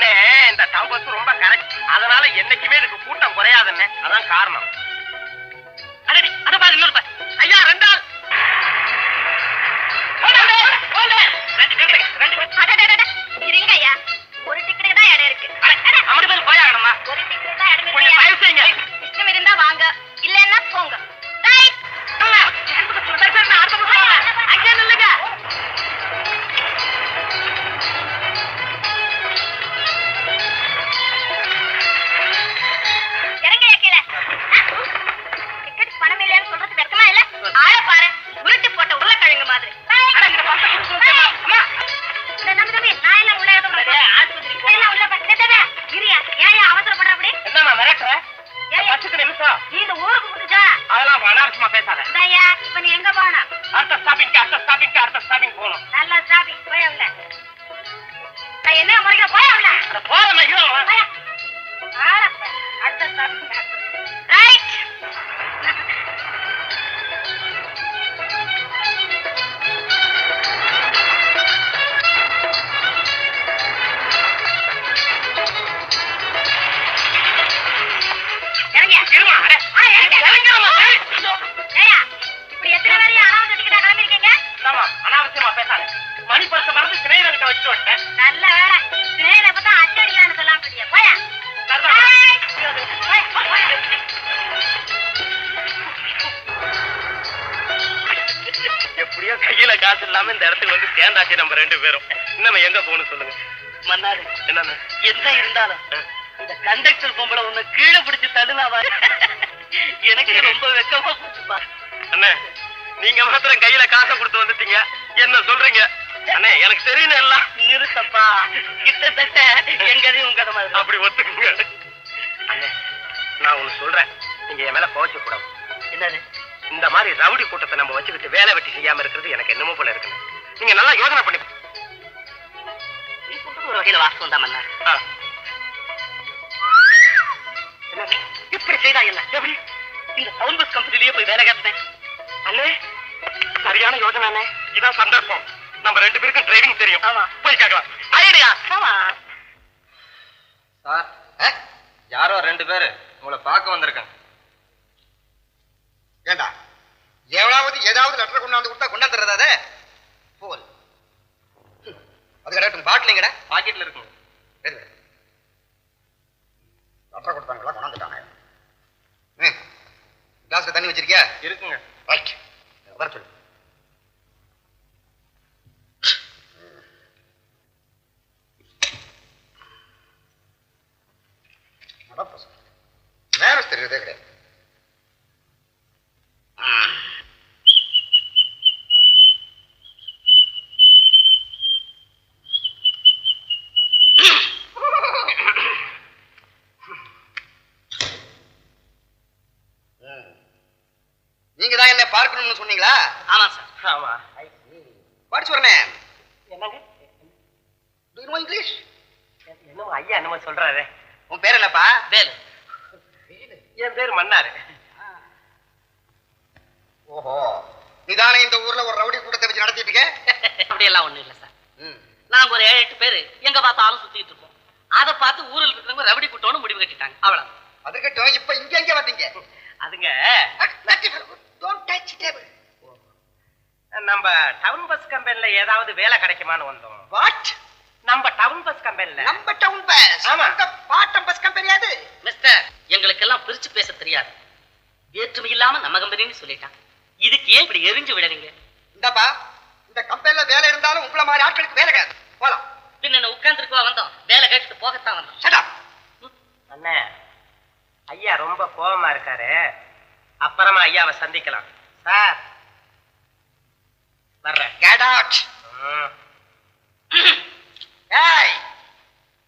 அண்ணே இந்த டம்பஸ் ரொம்ப கரெக்ட். அதனால என்னைக்குமே இதுக்கு கூட்டம் குறையாதுண்ணே. அதான் காரணம். அத பாரு இன்னொரு பாரு. ஐயா ரெண்டாள் இருங்க ஐயா, ஒரு டிக்கெட் தான் இடம் இருக்கு. அமடி பேர் போயாகணுமா? ஒரு டிக்கெட் தான் இடம் கொஞ்சம் தயவு செய்யுங்க. இஷ்டம் இருந்தா வாங்க, இல்லன்னா போங்க. அங்கே நில்லுங்க. இறங்க கீழே. டிக்கெட் பணம் இல்லைன்னு சொல்றது வெக்கமா இல்ல? ஆள பாரு, உருட்டு போட்ட உருளைக்கிழங்கு மாதிரி. நான் என்ன உள்ள ஆஸ்பத்திரி உள்ள இரியா. ஏன் அவசரப்படுற அப்படி? என்னம்மா மிரட்டுற? 10 நிமிஷம். நீ இந்த ஊருக்கு புதுசா? அதெல்லாம் அனாவசியமா பேசாத. இந்தாயா, இப்ப நீ எங்க போனா? அடுத்த ஸ்டாப்பிங் போகணும். நல்லா ஸ்டாப்பிங் போய் உள்ள. நான் என்ன முறையில போய் உள்ள? போறமா அடுத்த ஸ்டாப்பிங் ரைட். அனாவசியமா பேசாத. மணி பரிசு மறந்து சிறையில வச்சு விட்டேன். நல்ல வேலை, சிறையில பார்த்தா அச்சடிக்கலான்னு சொல்லாம போட்டியா? போயா எப்படியோ கையில காசு இல்லாம இந்த இடத்துக்கு வந்து சேர்ந்தாச்சு நம்ம 2 பேரும். இன்னும் எங்க போகணும் சொல்லுங்க. மன்னாரு என்ன என்ன இருந்தாலும் இந்த கண்டக்டர் பொம்பளை உன்னை கீழே பிடிச்சு தள்ளுனாவா? எனக்கு ரொம்ப வெக்கமா போச்சுப்பா. அண்ணே நீங்க மாத்திரம் கையில காசை கொடுத்து வந்துட்டீங்க, என்ன சொல்றீங்க? அண்ணே எனக்கு தெரியும் எல்லாம். நிறுத்தப்பா, கிட்டத்தட்ட எங்கதையும் உங்க கதை மாதிரி. அப்படி ஒத்துக்குங்க. அண்ணே நான் ஒண்ணு சொல்றேன், நீங்க என் மேல கோவச்ச கூடாது. என்னது? இந்த மாதிரி ரவுடி கூட்டத்தை நம்ம வச்சுக்கிட்டு வேலை வெட்டி செய்யாம இருக்கிறது எனக்கு என்னமோ போல இருக்கு. நீங்க நல்லா யோசனை பண்ணி. நீ சொல்றது ஒரு வகையில வாஸ்தவம் தான் மன்னார். இப்படி செய்தா என்ன? எப்படி இந்த டவுன் பஸ் கம்பெனிலேயே போய் வேலை கேட்டேன். அண்ணே சரியான யோசனை அண்ணே. இதான் சந்தர்ப்பம். நம்ம 2 பேருக்கும் டிரைவிங் தெரியும். ஆமா, போய் கேட்கலாம். ஐடியா. ஆமா சார், யாரோ 2 பேரு உங்களை பார்க்க வந்திருக்காங்க. ஏண்டா எவ்வளவு ஏதாவது லெட்டர் கொண்டாந்து கொடுத்தா கொண்டாந்துறதா? அது போல் அது கிடையாது. பாட்டிலிங்கடா பாக்கெட்ல இருக்குங்க. லெட்டர் கொடுத்தாங்களா? கொண்டாந்துட்டாங்க. கிளாஸ்ல தண்ணி வச்சிருக்கியா? இருக்குங்க. ரைட், வர சொல்லு. நேரம் தெரியுதே கிடையாது. நீங்க தான் என்ன பார்க்கணும்னு சொன்னீங்களா? ஆமா சார். ஆமா. படிச்சு வரேன். என்னங்க? Do you know English? என்னமோ ஐயா என்னமோ சொல்றாரு. உன் பேர் என்னப்பா? வேலு. என் பேர் மன்னாரு. ஓஹோ, நீதானே இந்த ஊர்ல ஒரு ரவுடி கூட்டத்தை வச்சு நடத்திட்டு இருக்க? அப்படியெல்லாம் ஒண்ணும் இல்ல சார். நாங்க ஒரு 7-8 பேரு எங்க பார்த்தாலும் சுத்திட்டு இருக்கோம். அதை பார்த்து ஊரில் இருக்கிறவங்க ரவுடி கூட்டம்னு முடிவு கட்டிட்டாங்க. அவ்வளவு. அதுக்கட்டும் இப்ப இங்க எங்க வந்தீங்க? அதுங்க Don't touch table. நம்ம டவுன் பஸ் கம்பெனில ஏதாவது வேலை கிடைக்குமான்னு வந்தோம். What? நம்ம டவுன் பஸ் கம்பெனில. நம்ம டவுன் பஸ்? ஆமா. இந்த பாட்டம் பஸ் கம்பெனி அது? மிஸ்டர், எங்களுக்கு எல்லாம் பிரிச்சு பேச தெரியாது. வேற்றுமை இல்லாம நம்ம கம்பெனின்னு சொல்லிட்டான். இதுக்கு ஏன் இப்படி எரிஞ்சு விடுறீங்க? இந்தப்பா, இந்த கம்பெனில வேலை இருந்தாலும் உங்கள மாதிரி ஆட்களுக்கு வேலை கிடையாது. போலாம். பின்ன உட்கார்ந்துருக்கவா வந்தோம்? வேலை கேட்டு போகத்தான் வந்தோம். Shut up. அண்ணே ஐயா ரொம்ப கோபமா இருக்காரு. அப்புறமா ஐயாவை சந்திக்கலாம். சார் வர்றேன். Get out. ஏய்,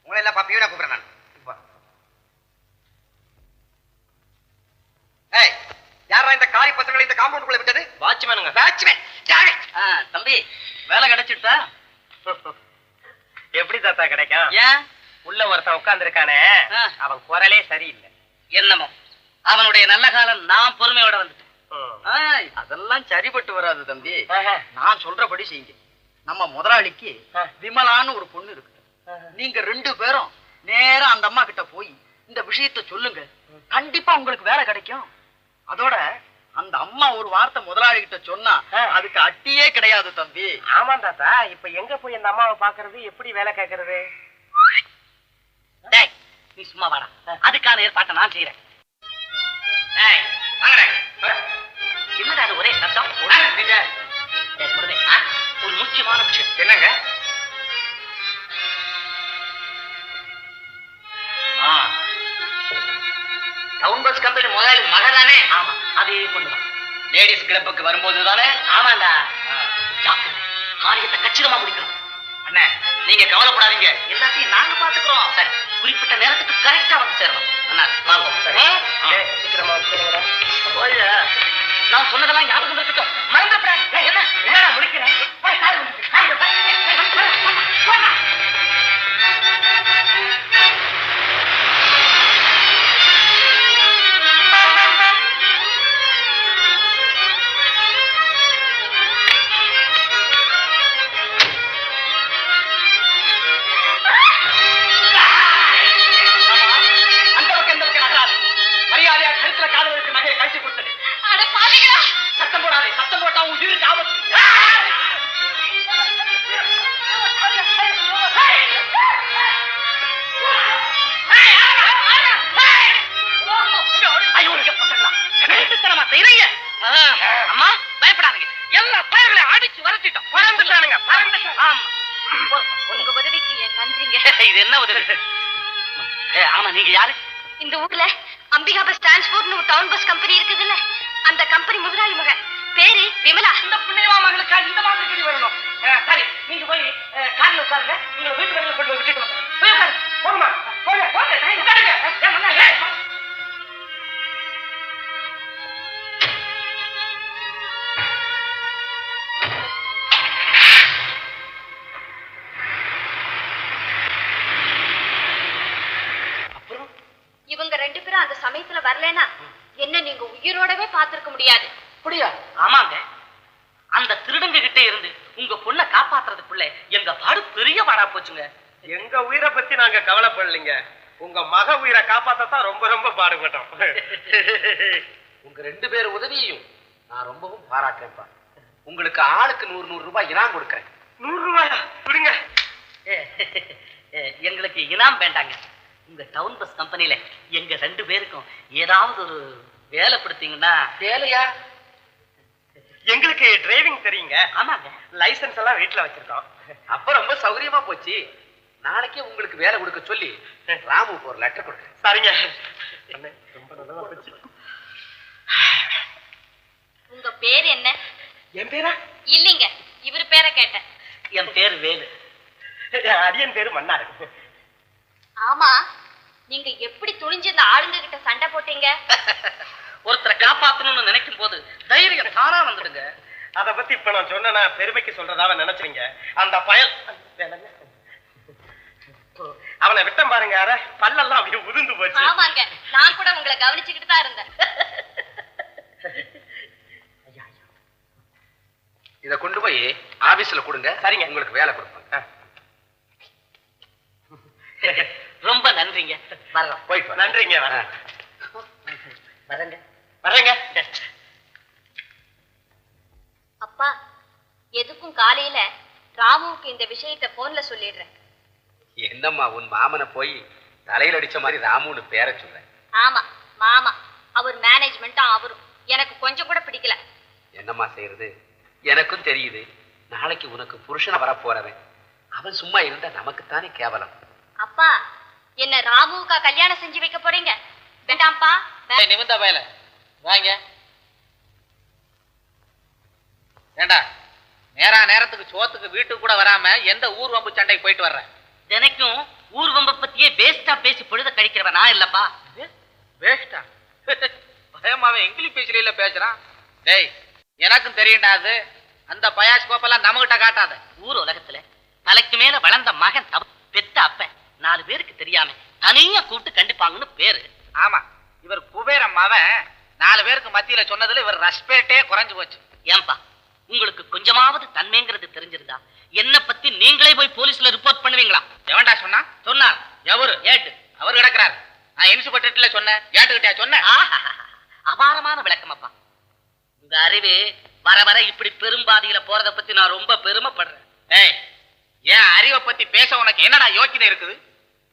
உங்களை எல்லாம் பாப்பியோட கூப்பிடுறேன் நான். ஏய், யாரா இந்த காரி பசங்களை இந்த காம்பவுண்டுக்குள்ள விட்டது? வாட்ச்மேனுங்க. வாட்ச்மேன். தம்பி, வேலை கிடைச்சிட்டா? எப்படி தாத்தா கிடைக்கும்? ஏன்? உள்ள ஒருத்தன் உட்கார்ந்து இருக்கானே, அவன் குரலே சரியில்லை. என்னமோ அவனுடைய நல்ல காலம் நான் பொறுமையோட வந்துட்டேன். அதெல்லாம் சரிபட்டு வராது தம்பி. நான் சொல்றபடி செய்யுங்க. நம்ம முதலாளிக்கு விமலான்னு ஒரு பொண்ணு இருக்கு. நீங்க 2 பேரும் நேரா அந்த அம்மா கிட்ட போய் இந்த விஷயத்த சொல்லுங்க, கண்டிப்பா உங்களுக்கு வேலை கிடைக்கும். அதோட அந்த அம்மா ஒரு வார்த்தை முதலாளி கிட்ட சொன்னா அதுக்கு அட்டியே கிடையாது தம்பி. ஆமா தாத்தா, இப்ப எங்க போய் அந்த அம்மாவை பாக்குறது, எப்படி வேலை கேட்கறது? டேய், நீ சும்மா வாடா, அதுக்கான ஏற்பாட்டை நான் செய்யறேன். என்னடா அது ஒரே சத்தம்? ஒரு முக்கியமான விஷயம். என்னங்க? டவுன் பஸ் கம்பெனி முதலாளி மகதானே? ஆமா, அதே பொண்ணுதான். லேடிஸ் கிளப்புக்கு வரும்போது தானே? ஆமாண்டா. காரியத்தை கச்சிதமா முடிக்கணும். அண்ணே, நீங்க கவலைப்படாதீங்க, எல்லாத்தையும் நாங்க பாத்துக்கிறோம். சரி, குறிப்பிட்ட நேரத்துக்கு கரெக்டா வந்து சேரணும். அண்ணா சீக்கிரமா நான் சொன்னதெல்லாம் ஞாபகம் இருக்கட்டும், மறந்துடக்கூடாது. என்ன முடிக்கிறேன்? மரியாதையா கழுத்துல காதல் இருக்கு நகையை கழிச்சு கொடுத்தது. சத்தம் போடாதே, சத்தம் போட்டா உயிருக்கு ஆபத்து. அம்மா பயப்படாதீங்க, எல்லா பயிர்களையும் அடிச்சு வரைச்சிட்டோம். பறந்துட்டானுங்க. ஆமா, உங்க உதவிக்கு என் நன்றிங்க. இது என்ன உதவி? ஆமா, நீங்க யாரு? இந்த ஊர்ல அம்பிகா பஸ் டிரான்ஸ்போர்ட்னு ஒரு டவுன் பஸ் கம்பெனி இருக்குதுல்ல, அந்த கம்பெனி முதலாளி மகன், பேரு விமலா. இந்த புண்ணியமா மகளுக்கு இந்த மாதிரி கிடி வரணும். சரி, நீங்க போய் கார்ல உட்காருங்க, நீங்க வீட்டு வெளியில கொண்டு விட்டுட்டு வாங்க. போய் உட்காரு. போங்கம்மா, போங்க போங்க, உட்காருங்க. இவங்க ரெண்டு பேரும் அந்த சமயத்துல வரலனா என்ன நீங்க உயிரோடவே பார்த்திருக்க முடியாது. அப்படியா? ஆமாங்க, அந்த திருடங்க கிட்ட இருந்து உங்க பொண்ணை காப்பாத்துறதுக்குள்ள எங்க பாடு பெரிய பாடா போச்சுங்க. எங்க உயிரை பத்தி நாங்க கவலைப்படலைங்க, உங்க மக உயிரை காப்பாத்தான் ரொம்ப ரொம்ப பாடுபட்டோம். உங்க 2 பேர் உதவியையும் நான் ரொம்பவும் பாராட்டுறேன்ப்பா. உங்களுக்கு ஆளுக்கு 100 ரூபாய் இனாம் கொடுக்கறேன். 100 ரூபாயா? கொடுங்க. எங்களுக்கு இனாம் வேண்டாங்க. உங்க டவுன் பஸ் கம்பெனில எங்க 2 பேருக்கும் ஏதாவது ஒரு வேலை கொடுத்தீங்கன்னா. வேலையா? எங்களுக்கு டிரைவிங் தெரியுங்க. ஆமாங்க, லைசன்ஸ் எல்லாம் வீட்டுல வச்சிருக்கோம். அப்ப ரொம்ப சௌகரியமா போச்சு. நாளைக்கே உங்களுக்கு வேலை கொடுக்க சொல்லி ராமுக்கு ஒரு லெட்டர் கொடுக்குறேன். சரிங்க. ரொம்ப நல்லதா போச்சு. உங்க பேர் என்ன? என் பேரா? இல்லீங்க, இவர் பேரை கேட்டேன். என் பேரு வேலு. அடியன் பேரு மன்னாரு. ஆமா, நீங்க எப்படி துணிஞ்சு இந்த ஆளுங்க கிட்ட சண்டை போட்டீங்க? ஒருத்தரை காப்பாத்தணும்னு நினைக்கும் போது தைரியம் தானா வந்துடுங்க. அத பத்தி இப்ப நான் சொன்னா பெருமைக்கு சொல்றதாவ நினைச்சீங்க. அந்த பயல் அவனை விட்டம் பாருங்க, பல்லெல்லாம் அப்படியே உதிர்ந்து போச்சு. ஆமாங்க, நான் கூட உங்களை கவனிச்சுக்கிட்டு தான் இருந்தேன். இத கொண்டு போய் ஆபீஸ்ல கொடுங்க. சரிங்க, உங்களுக்கு வேலை கொடுப்பாங்க. ரொம்ப நன்றிங்க. வரலாம். போயிட்டு நன்றிங்க. வரங்க வரேங்க. அப்பா, எதுக்கும் காலையில ராமுவுக்கு இந்த விஷயத்தை போன்ல சொல்லிடுறேன். என்னம்மா உன் மாமனை போய் தலையில அடிச்ச மாதிரி ராமுன்னு பேர சொல்றேன். ஆமா, மாமா அவர் மேனேஜ்மெண்ட்டும் அவரும் எனக்கு கொஞ்சம் கூட பிடிக்கல. என்னம்மா செய்யறது? எனக்கும் தெரியுது, நாளைக்கு உனக்கு புருஷனை வரப்போறவன். அவன் சும்மா இருந்தா நமக்குத்தானே கேவலம். அப்பா, என்ன ராமுவுக்கா கல்யாணம் செஞ்சு வைக்க போறீங்க? வேண்டாம்ப்பா. நிமிந்தா பயல வாங்க. ஏண்டா, நேரத்துக்கு சோத்துக்கு வீட்டுக்கு கூட வராம எந்த ஊர் வம்பு சண்டைக்கு போயிட்டு வர்ற? தினைக்கும் ஊர் வம்பை பத்தியே வேஸ்டா பேசி பொழுத கழிக்கிறவன் நான் இல்லப்பா. வேஸ்டா? பயமாவே இங்கிலீஷ் பேசல பேசுறான். டேய், எனக்கும் தெரியும்டா அது. அந்த பயாஸ் கோப்பெல்லாம் நம்மகிட்ட காட்டாத. ஊர் உலகத்துல தலைக்கு மேல வளர்ந்த மகன் பெத்த அப்பன் 4 பேருக்கு தெரியாம தனியா கூப்பிட்டு கண்டிப்பாங்கன்னு பேரு. ஆமா, இவர் குபேரம் அவன் 4 பேருக்கு மத்தியில சொன்னதுல இவர் ரெஸ்பெக்டே குறைஞ்சு போச்சு. ஏன்பா, உங்களுக்கு கொஞ்சமாவது தன்மைங்கிறது தெரிஞ்சிருந்தா என்ன பத்தி நீங்களே போய் போலீஸ்ல ரிப்போர்ட் பண்ணுவீங்களா? எவன்டா சொன்னா? எவரு ஏட்டு அவர் கிடக்குறாரு. நான் இன்ஸ்பெக்டர்ல சொன்னேன், ஏட்டுக்கிட்டயா சொன்னேன்? அபாரமான விளக்கம் அப்பா. உங்க அறிவு வர வர இப்படி பெரும்பாதியில போறத பத்தி நான் ரொம்ப பெருமைப்படுறேன். ஏய், என் அறிவை பத்தி பேச உனக்கு என்னடா யோக்கியதை இருக்குது?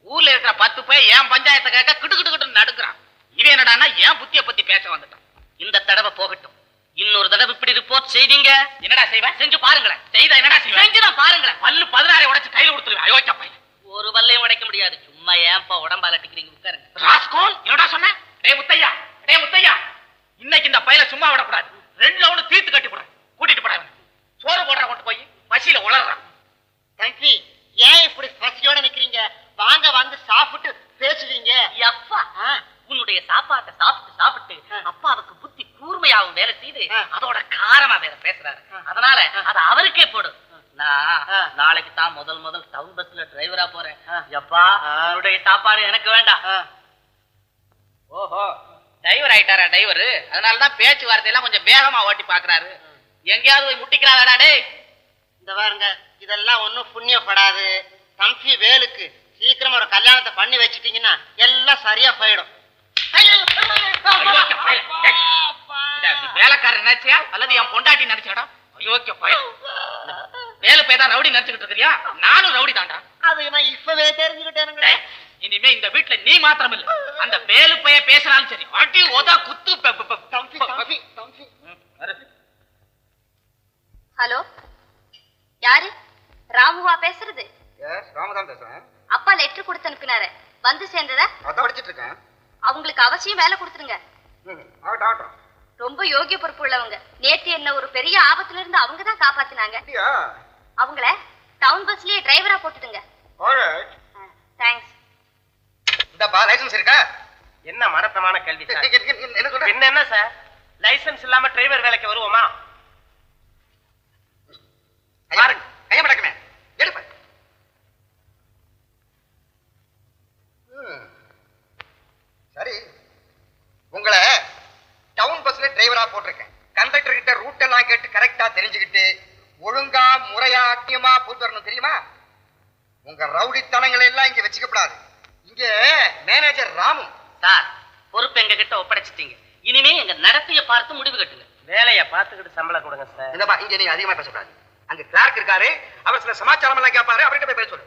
ஊர்ல இருக்கிற 10 பேர் என் பஞ்சாயத்தை கேட்க கிட்டு கிட்டு கிட்டு நடுக்குறான். இவன் என்னடான்னா என் புத்திய பத்தி பேச வந்துட்டான். இந்த தடவை போகட்டும், இன்னொரு தடவை இப்படி ரிப்போர்ட் செய்வீங்க. என்னடா செய்வேன்? செஞ்சு பாருங்களேன். செய்தா என்னடா செய்வேன்? செஞ்சுதான் பாருங்களேன். பல்லு 16 உடைச்சு கையில கொடுத்துருவேன். அயோக்கிய பையன். ஒரு வல்லையும் உடைக்க முடியாது. சும்மா ஏன்பா உடம்பால அட்டிக்கிறீங்க? உட்காருங்க. ராஸ்கோல், என்னடா சொன்ன? டேய் முத்தையா, டேய் முத்தையா, இன்னைக்கு இந்த பையல சும்மா விடக்கூடாது. 2 ரவுண்ட் தீர்த்து கட்டி போடுறேன். கூட்டிட்டு போடாம சோறு போடுற கொண்டு போய் பசியில உளறான். தம்பி, ஏன் இப்படி பசியோட நிக்கிறீங்க? வாங்க, வந்து சாப்பிட்டு பேசுவீங்க. அப்பா, உன்னுடைய சாப்பாட்டை சாப்பிட்டு சாப்பிட்டு அப்பாவுக்கு புத்தி கூர்மையாவும் வேலை செய்து அதோட காரமா வேற பேசுறாரு. அதனால அத அவருக்கே போடு. நான் நாளைக்கு தான் முதல் டவுன் பஸ்ல டிரைவரா போறேன். எப்பா, உன்னுடைய சாப்பாடு எனக்கு வேண்டாம். ஓஹோ, டிரைவர் ஆயிட்டாரா டிரைவர்? அதனாலதான் பேச்சுவார்த்தையெல்லாம் கொஞ்சம் வேகமா ஓட்டி பாக்குறாரு. எங்கேயாவது போய் முட்டிக்கிறாடா டேய்? இந்த பாருங்க, இதெல்லாம் ஒண்ணும் புண்ணியப்படாது. தம்பி வேலுக்கு சீக்கிரமா ஒரு கல்யாணத்தை பண்ணி வச்சிட்டீங்கன்னா எல்லாம் சரியா போயிடும். அயோக்கிய பையன். டேய், நீ வேலைக்காரன் நினைச்சியா அல்லது என் பொண்டாட்டி நினைச்சாடா? அயோக்கிய பையன். வேலை போய் தான் ரவுடி நினைச்சுக்கிட்டு இருக்கிறியா? நானும் ரவுடி தான்டா. அது நான் இப்பவே தெரிஞ்சுக்கிட்டேனுங்க. டேய், இனிமே இந்த வீட்டுல நீ மாத்திரம் இல்ல, அந்த வேலு பைய பேசினாலும் சரி, அடி ஓதா குத்து. தம்பி ஹலோ, யாரு? ராமுவா பேசுறது? ராமதான் பேசுறேன். அப்பா லெட்டர் கொடுத்து அனுப்பினாரு, வந்து சேர்ந்ததா? அதான் படிச்சிட்டு இருக்கேன். அவங்களுக்கு அவசியம் வேலை கொடுத்துருங்க. ஆகட்டும். ரொம்ப யோகிய பொறுப்பு உள்ளவங்க. நேத்து என்ன ஒரு பெரிய ஆபத்துல இருந்து அவங்க தான் காப்பாத்தினாங்க. அப்படியா? அவங்கள டவுன் பஸ்லயே டிரைவரா போட்டுடுங்க. ஆல்ரைட். தேங்க்ஸ். இந்தப்பா லைசென்ஸ் இருக்கா? என்ன மடத்தமான கேள்வி சார். என்ன சொல்ற? என்ன சார், லைசென்ஸ் இல்லாம டிரைவர் வேலைக்கு வருவோமா? பாருங்க, கைய மடக்கமே எடுப்ப. சரி, உங்களை டவுன் பஸ்ல டிரைவரா போட்டிருக்கேன். கண்டக்டர் கிட்ட ரூட் எல்லாம் கேட்டு கரெக்டா தெரிஞ்சுக்கிட்டு ஒழுங்கா முறையா அட்டியமா போட்டு வரணும், தெரியுமா? உங்க ரவுடித்தனங்களை எல்லாம் இங்க வச்சுக்கப்படாது. இங்க மேனேஜர் ராமு சார், பொறுப்பு எங்க கிட்ட ஒப்படைச்சிட்டீங்க. இனிமே எங்க நடத்தைய பார்த்து முடிவு கட்டுங்க. வேலையை பார்த்துக்கிட்டு சம்பளம் கொடுங்க சார். இந்தப்பா, இங்க நீங்க அதிகமா பேசக்கூடாது. அங்க கிளார்க் இருக்காரு, அவர் சில சமாச்சாரம் எல்லாம் கேட்பாரு, அவர்கிட்ட போய் பேச சொல்லு.